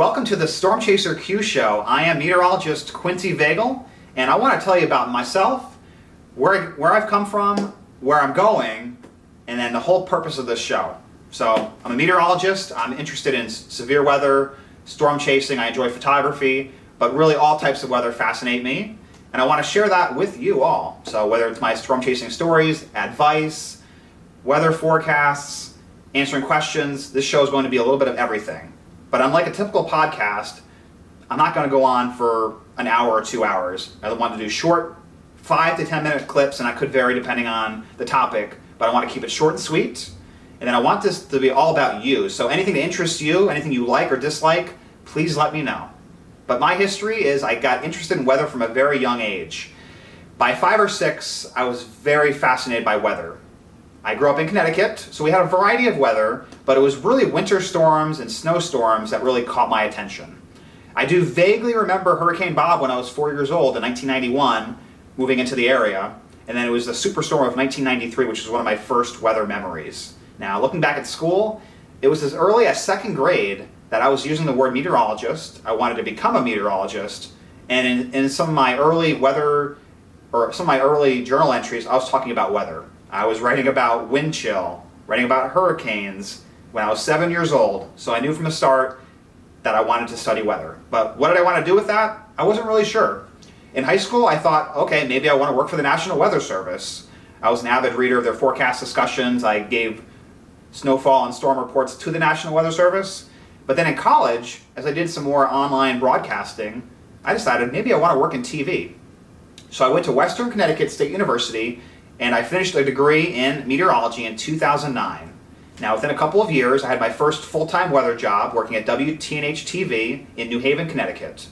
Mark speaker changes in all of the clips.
Speaker 1: Welcome to the StormchaserQ Show. I am meteorologist Quincy Vagell, and I want to tell you about myself, where I've come from, where I'm going, and then the whole purpose of this show. So, I'm a meteorologist. I'm interested in severe weather, storm chasing. I enjoy photography, but really all types of weather fascinate me, and I want to share that with you all. So, whether it's my storm chasing stories, advice, weather forecasts, answering questions, this show is going to be a little bit of everything. But unlike a typical podcast, I'm not going to go on for an hour or 2 hours. I want to do short 5 to 10 minute clips, and that could vary depending on the topic, but I want to keep it short and sweet. And then I want this to be all about you. So anything that interests you, anything you like or dislike, please let me know. But my history is I got interested in weather from a very young age. By 5 or 6, I was very fascinated by weather. I grew up in Connecticut, so we had a variety of weather, but it was really winter storms and snowstorms that really caught my attention. I do vaguely remember Hurricane Bob when I was 4 years old in 1991, moving into the area, and then it was the superstorm of 1993, which is one of my first weather memories. Now, looking back at school, it was as early as second grade that I was using the word meteorologist. I wanted to become a meteorologist, and in some of my early weather, or some of my early journal entries, I was talking about weather. I was writing about wind chill, writing about hurricanes when I was 7 years old, so I knew from the start that I wanted to study weather. But what did I want to do with that? I wasn't really sure. In high school, I thought, okay, maybe I want to work for the National Weather Service. I was an avid reader of their forecast discussions. I gave snowfall and storm reports to the National Weather Service. But then in college, as I did some more online broadcasting, I decided maybe I want to work in TV. So I went to Western Connecticut State University, and I finished a degree in meteorology in 2009. Now, within a couple of years, I had my first full-time weather job working at WTNH-TV in New Haven, Connecticut.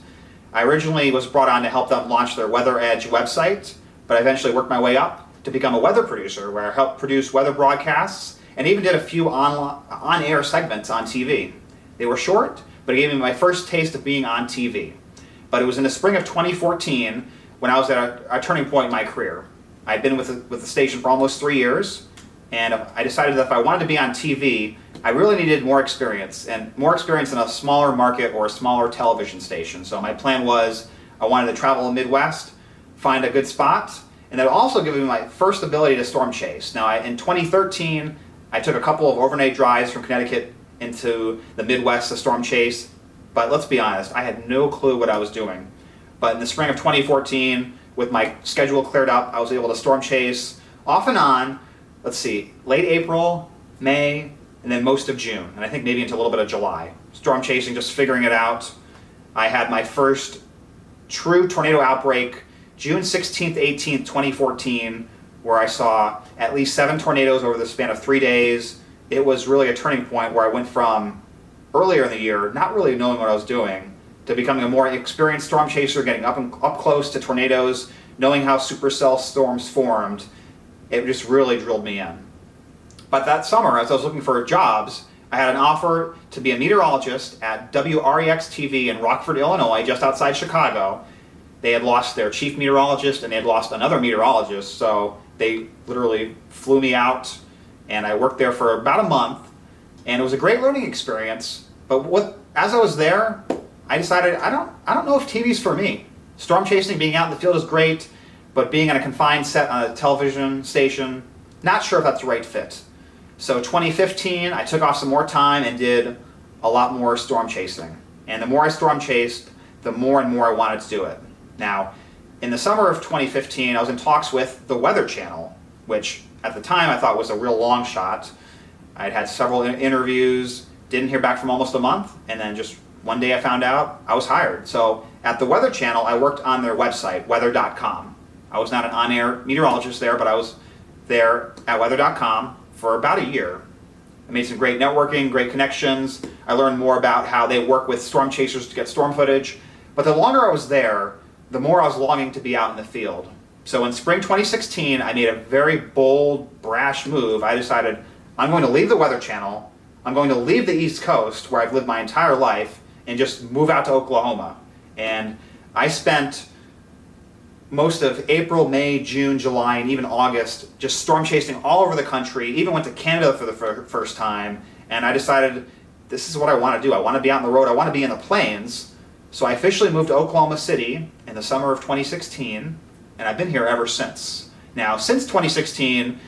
Speaker 1: I originally was brought on to help them launch their Weather Edge website, but I eventually worked my way up to become a weather producer, where I helped produce weather broadcasts and even did a few on-air segments on TV. They were short, but it gave me my first taste of being on TV. But it was in the spring of 2014 when I was at a turning point in my career. I'd been with the station for almost 3 years, and I decided that if I wanted to be on TV, I really needed more experience in a smaller market or a smaller television station. So my plan was I wanted to travel the Midwest, find a good spot, and that also give me my first ability to storm chase. Now, in 2013, I took a couple of overnight drives from Connecticut into the Midwest to storm chase, but let's be honest, I had no clue what I was doing. But in the spring of 2014, with my schedule cleared up, I was able to storm chase off and on, late April, May, and then most of June, and I think maybe into a little bit of July. Storm chasing, just figuring it out. I had my first true tornado outbreak June 16th, 18th, 2014, where I saw at least 7 tornadoes over the span of 3 days. It was really a turning point where I went from earlier in the year, not really knowing what I was doing, to becoming a more experienced storm chaser, getting up close to tornadoes, knowing how supercell storms formed. It just really drilled me in. But that summer, as I was looking for jobs, I had an offer to be a meteorologist at WREX-TV in Rockford, Illinois, just outside Chicago. They had lost their chief meteorologist and they had lost another meteorologist, so they literally flew me out, and I worked there for about a month, and it was a great learning experience. But as I was there, I decided I don't know if TV's for me. Storm chasing, being out in the field is great, but being on a confined set on a television station, not sure if that's the right fit. So 2015, I took off some more time and did a lot more storm chasing. And the more I storm chased, the more and more I wanted to do it. Now, in the summer of 2015, I was in talks with the Weather Channel, which at the time I thought was a real long shot. I'd had several interviews, didn't hear back from almost a month, and then just one day I found out I was hired. So at the Weather Channel, I worked on their website, weather.com. I was not an on-air meteorologist there, but I was there at weather.com for about a year. I made some great networking, great connections. I learned more about how they work with storm chasers to get storm footage. But the longer I was there, the more I was longing to be out in the field. So in spring 2016, I made a very bold, brash move. I decided I'm going to leave the Weather Channel. I'm going to leave the East Coast, where I've lived my entire life, and just move out to Oklahoma. And I spent most of April, May, June, July, and even August just storm chasing all over the country, even went to Canada for the first time, and I decided this is what I want to do. I want to be out on the road. I want to be in the plains. So I officially moved to Oklahoma City in the summer of 2016, and I've been here ever since. Now, since 2016,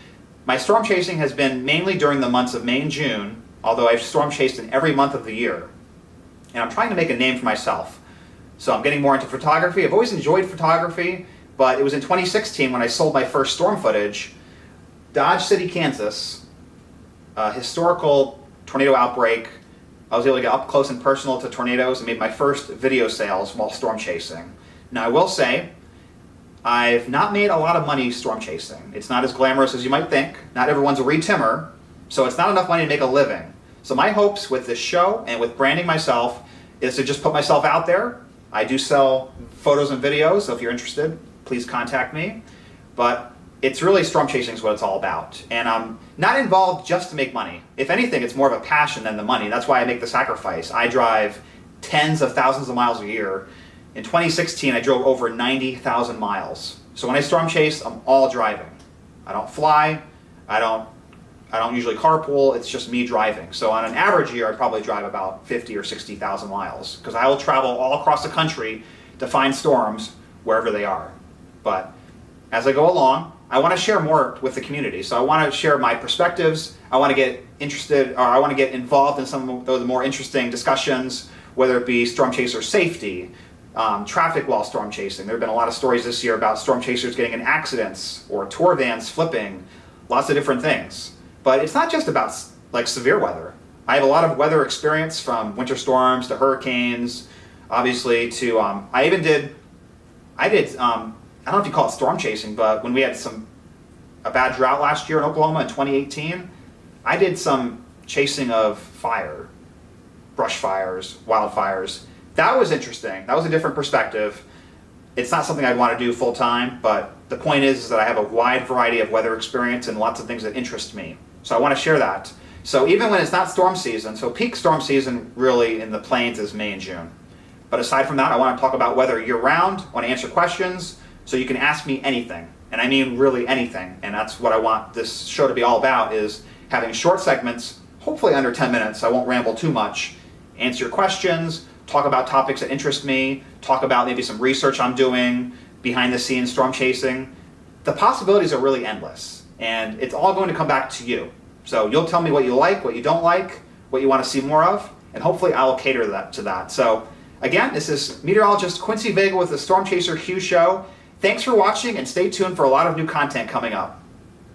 Speaker 1: my storm chasing has been mainly during the months of May and June, although I've storm chased in every month of the year. And I'm trying to make a name for myself. So I'm getting more into photography. I've always enjoyed photography, but it was in 2016 when I sold my first storm footage. Dodge City, Kansas, a historical tornado outbreak. I was able to get up close and personal to tornadoes and made my first video sales while storm chasing. Now I will say, I've not made a lot of money storm chasing. It's not as glamorous as you might think. Not everyone's a re-timmer, so it's not enough money to make a living. So my hopes with this show and with branding myself is to just put myself out there. I do sell photos and videos, so if you're interested, please contact me. But it's really storm chasing is what it's all about. And I'm not involved just to make money. If anything, it's more of a passion than the money. That's why I make the sacrifice. I drive tens of thousands of miles a year. In 2016, I drove over 90,000 miles. So when I storm chase, I'm all driving. I don't fly. I don't usually carpool. It's just me driving. So on an average year, I probably drive about 50 or 60,000 miles because I will travel all across the country to find storms wherever they are. But as I go along, I want to share more with the community. So I want to share my perspectives. I want to get interested, or I want to get involved in some of the more interesting discussions, whether it be storm chaser safety, traffic while storm chasing. There have been a lot of stories this year about storm chasers getting in accidents or tour vans flipping, lots of different things. But it's not just about like severe weather. I have a lot of weather experience from winter storms to hurricanes, obviously to, I did I don't know if you call it storm chasing, but when we had a bad drought last year in Oklahoma in 2018, I did some chasing of fire, brush fires, wildfires. That was interesting. That was a different perspective. It's not something I'd want to do full time, but the point is that I have a wide variety of weather experience and lots of things that interest me. So I want to share that. So even when it's not storm season, so peak storm season really in the plains is May and June. But aside from that, I want to talk about weather year round. I want to answer questions. So you can ask me anything, and I mean really anything, and that's what I want this show to be all about, is having short segments, hopefully under 10 minutes, I won't ramble too much, answer your questions, talk about topics that interest me, talk about maybe some research I'm doing, behind the scenes storm chasing. The possibilities are really endless, and it's all going to come back to you. So you'll tell me what you like, what you don't like, what you want to see more of, and hopefully I'll cater to that. So again, this is meteorologist Quincy Vagell with the StormchaserQ Show. Thanks for watching, and stay tuned for a lot of new content coming up.